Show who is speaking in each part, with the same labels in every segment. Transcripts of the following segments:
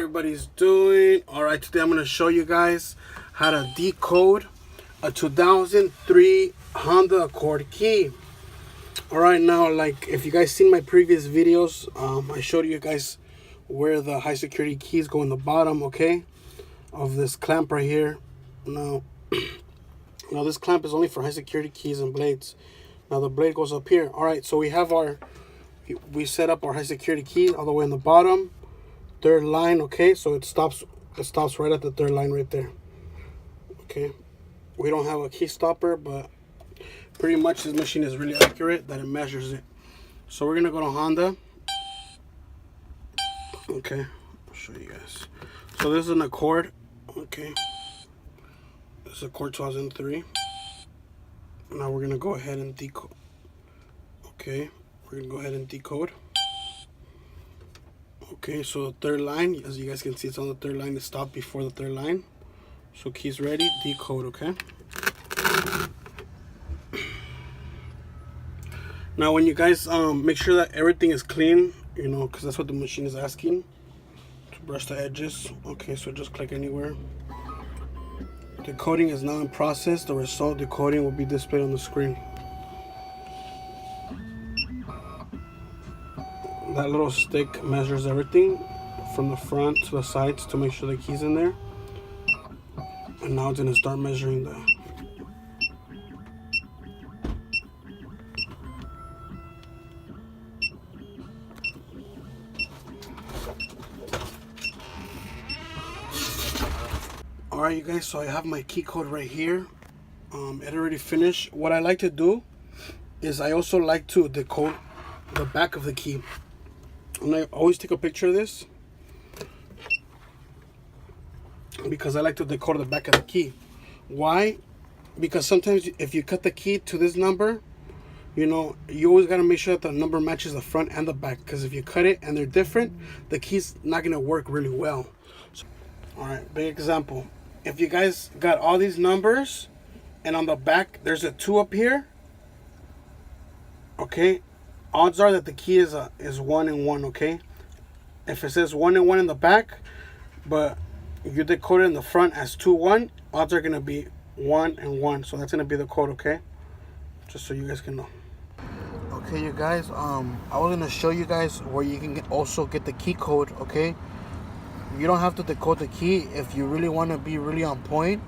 Speaker 1: everybody's doing? Alright, today I'm going to show you guys how to decode a 2003 Honda Accord key. Alright, now like if you guys seen my previous videos, I showed you guys where the high security keys go in the bottom, okay, of this clamp right here. Now this clamp is only for high security keys and blades. Now the blade goes up here. Alright, so we set up our high security key all the way in the bottom, third line, okay, so it stops right at the third line right there. Okay, we don't have a key stopper, but pretty much this machine is really accurate that it measures it. So we're gonna go to Honda. Okay, I'll show you guys. So this is an Accord. Okay, this is Accord 2003. Now we're gonna go ahead and decode. Okay, we're gonna go ahead and decode. Okay, so the third line, as you guys can see, it's on the third line. It stopped before the third line. So keys ready, decode. Okay. Now when you guys make sure that everything is clean, you know, because that's what the machine is asking, to brush the edges. Okay, so just click anywhere. Decoding is now in process. The result decoding will be displayed on the screen. That little stick measures everything from the front to the sides to make sure the key's in there. And now it's gonna start measuring the Alright, you guys, so I have my key code right here. It already finished. What I like to do is I also like to decode the back of the key. And I always take a picture of this because I like to decode the back of the key. Why? Because sometimes if you cut the key to this number, you know, you always got to make sure that the number matches the front and the back, because if you cut it and they're different, the key's not going to work really well. So, all right, big example. If you guys got all these numbers and on the back there's a 2 up here, okay, odds are that the key is 1 and 1, okay? If it says 1 and 1 in the back, but you decode it in the front as 2 1, odds are gonna be 1 and 1. So that's gonna be the code, okay? Just so you guys can know. Okay, you guys, I was gonna show you guys where you can also get the key code, okay? You don't have to decode the key. If you really want to be really on point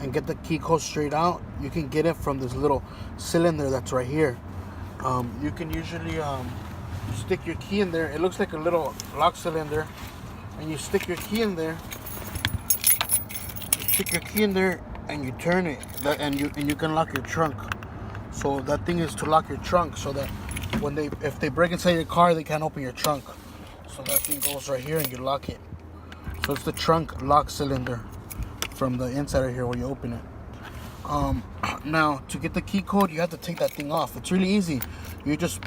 Speaker 1: and get the key code straight out, you can get it from this little cylinder that's right here. You can usually stick your key in there. It looks like a little lock cylinder, and you stick your key in there. You stick your key in there, and you turn it, and you can lock your trunk. So that thing is to lock your trunk, so that if they break inside your car, they can't open your trunk. So that thing goes right here, and you lock it. So it's the trunk lock cylinder from the inside right here where you open it. Now to get the key code, you have to take that thing off. It's really easy. You just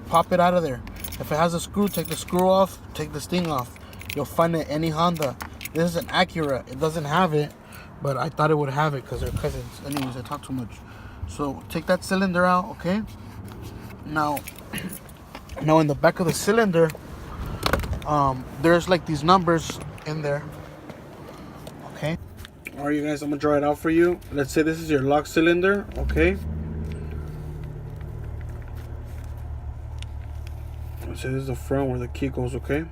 Speaker 1: pop it out of there. If it has a screw, take the screw off, take this thing off. You'll find it any Honda. This is an Acura. It doesn't have it, but I thought it would have it because they're cousins. Anyways, I talk too much. So take that cylinder out, okay? Now in the back of the cylinder, there's like these numbers in there, okay? All right, you guys, I'm gonna draw it out for you. Let's say this is your lock cylinder, okay? Let's say this is the front where the key goes, okay?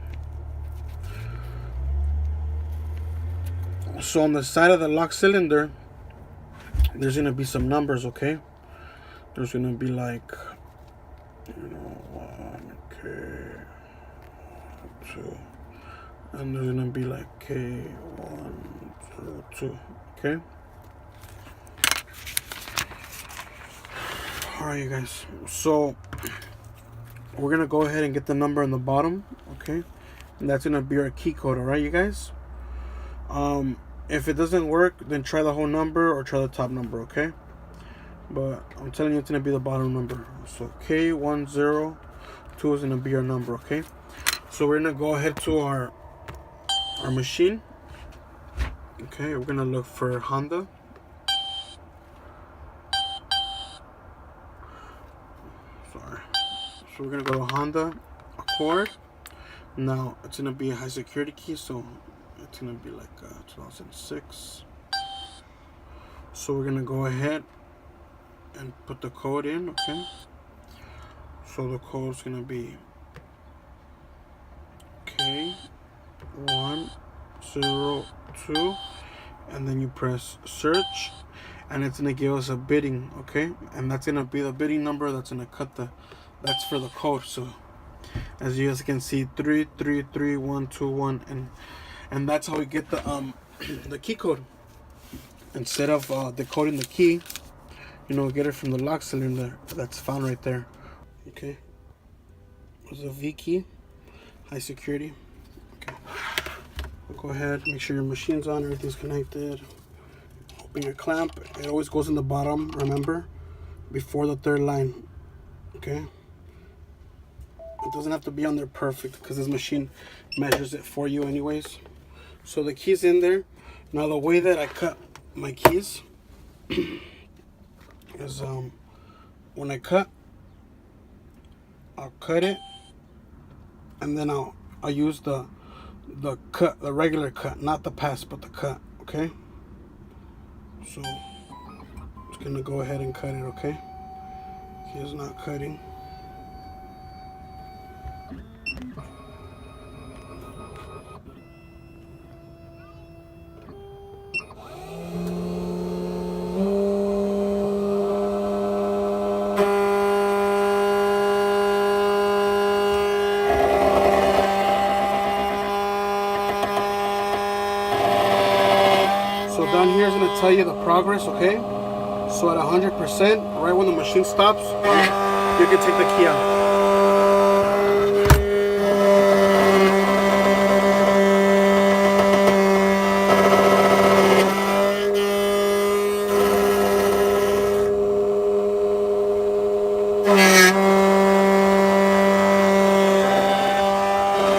Speaker 1: So on the side of the lock cylinder, there's gonna be some numbers, okay? There's gonna be like, you know, 1K, 2, and there's gonna be like K1, 2, okay? Alright, you guys, so we're gonna go ahead and get the number on the bottom, okay? And that's gonna be our key code, alright, you guys? If it doesn't work, then try the whole number or try the top number, okay? But I'm telling you, it's gonna be the bottom number. So K102 is gonna be our number, okay? So we're gonna go ahead to our machine. Okay, we're gonna look for Honda. Sorry. So we're gonna go to Honda Accord. Now it's gonna be a high security key, so it's gonna be like 2006. So we're gonna go ahead and put the code in, okay? So the code's gonna be K102, and then you press search, and it's gonna give us a bidding, okay? And that's gonna be the bidding number that's gonna that's for the code. So as you guys can see, 333121, and that's how we get the the key code. Instead of decoding the key, get it from the lock cylinder that's found right there. Okay, there's a V key, high security. Okay, go ahead, make sure your machine's on, everything's connected. Open your clamp. It always goes in the bottom, remember, before the third line. Okay, it doesn't have to be on there perfect because this machine measures it for you anyways. So the key's in there. Now the way that I cut my keys is when I cut, I'll cut it, and then I'll use the regular cut, not the pass, but the cut. Okay, so I'm just gonna go ahead and cut it. Okay, he's not cutting. Down here is going to tell you the progress, okay? So at 100%, right when the machine stops, you can take the key out.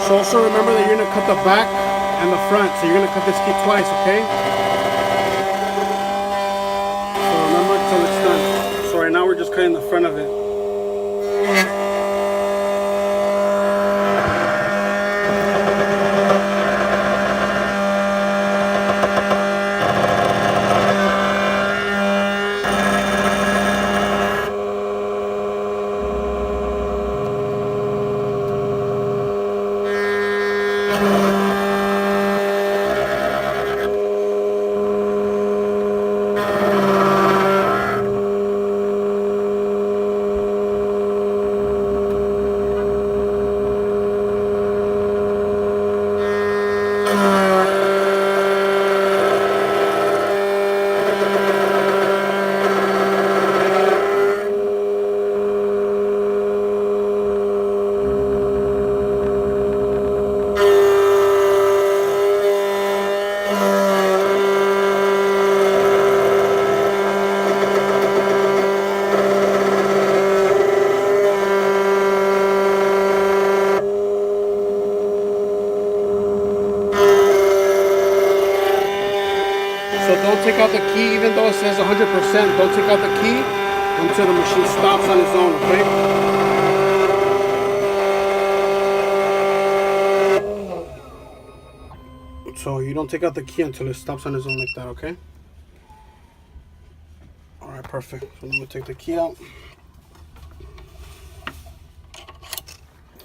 Speaker 1: So also remember that you're going to cut the back and the front, so you're going to cut this key twice, okay? Until it's done. So right now we're just cutting the front of it. So don't take out the key, even though it says 100%. Don't take out the key until the machine stops on its own, okay? So you don't take out the key until it stops on its own like that, okay? Alright, perfect. So I'm going to take the key out.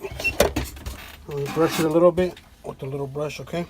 Speaker 1: I'm going to brush it a little bit with the little brush, okay?